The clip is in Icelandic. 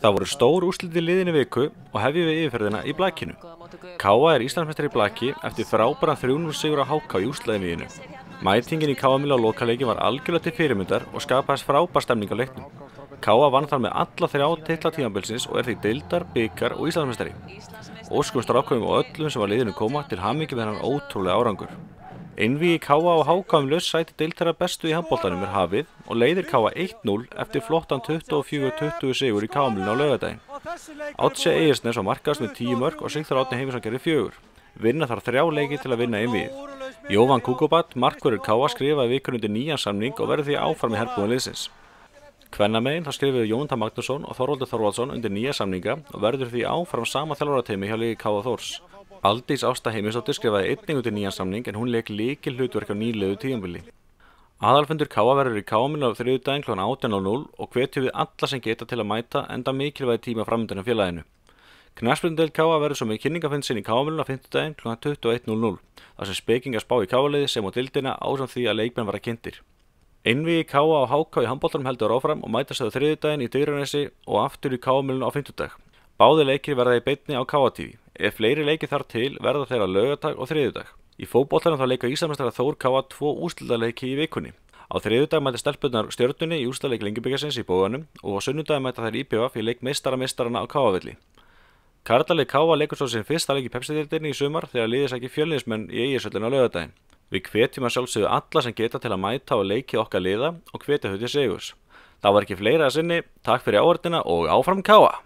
Það voru stór úrslit í liðinni viku og hefjum við yfirferðina í blakinu. KA er Íslandsmeistari í blaki eftir frábæran 3-0 sigur á HK í úrslitakeppninni. Mætingin í KA-mýli á lokaleiki var algjörlega til fyrirmyndar og skapaðist frábær stemning á leiknum. KA vann þar með alla 3 titla tímabilsins og er því deildar, bikar og Íslandsmeistari. Óskum strákum og öllum sem var liðinu koma til hamingju með þennan ótrúlega árangur. Einvígi KA og HK laust sæti deildar bestu í handboltanum er hafið og leiðir KA 1-0 eftir flottan 24-20 sigur í KA-mýlinu á laugardaginn. Átse Egirsnes var markahæstur með 10 mörk og Sigþór Árni Heimisson gerði 4. Vinna þarf 3 leiki til að vinna einvígið. Jóvan Kukubat, markvörður KA, skrifaði vikunni undir nýjan samning og verður því áfram í herbúðum liðsins. Kvennamegin þá skrifuðu Jónatan Magnússon og Þorvaldur Þorvaldsson undir nýja samninga og verður því áfram sama þjálfarateymi hjá liði KA Þórs. Aldís Ásta Heimisdóttir skrifaði einnig undir nýjan samning en hún lék lykilhlutverk á nýliðu tímabili. Aðalfundur KA verður í KA-mýlinu á þriðjudaginn kl. 18:00 og hvetjum við alla sem geta til að mæta enda mikilvægi tíma framundan á félaginu. Knattspyrnudeild KA verður svo með kynningafund sinn í KA-mýlinu á fimmtudaginn kl. 21:00 þar sem spekingar spá í KA-liði sem á deildina ásamt því að leikmenn verða kynntir. Einvígi KA og HK í handboltanum heldur áfram og mætast á þriðjudaginn í Digranesi og aftur í KA-mýlinu á fimmtudag. Báðir leikir verða í beinni á KA TV. Ef fleiri leikir þar til verða þeir á laugardag og þriðjudag. Í fótboltanum þá leika Íslandsmeistarar Þór KA 2 úrslitaleiki í vikunni. Á þriðjudag mæta stelpurnar Stjörnunni í úrslitaleik Lengjubikarsins í Boganum og á sunnudag mæta þær IBVF í leik meistarana á KA-velli. Karlalið KA leikur svo sinn fyrsta leik í Pepsi-deildinni í sumar þegar liðið sækir Fjölnismenn í Egilshöllina á laugardaginn. Við hvetjum að sjálfsögðu alla sem geta til að mæta og leiki okkar liða og hvetja þau til sigurs. Það var ekki fleira að sinni, takk fyrir áheyrnina og áfram KA!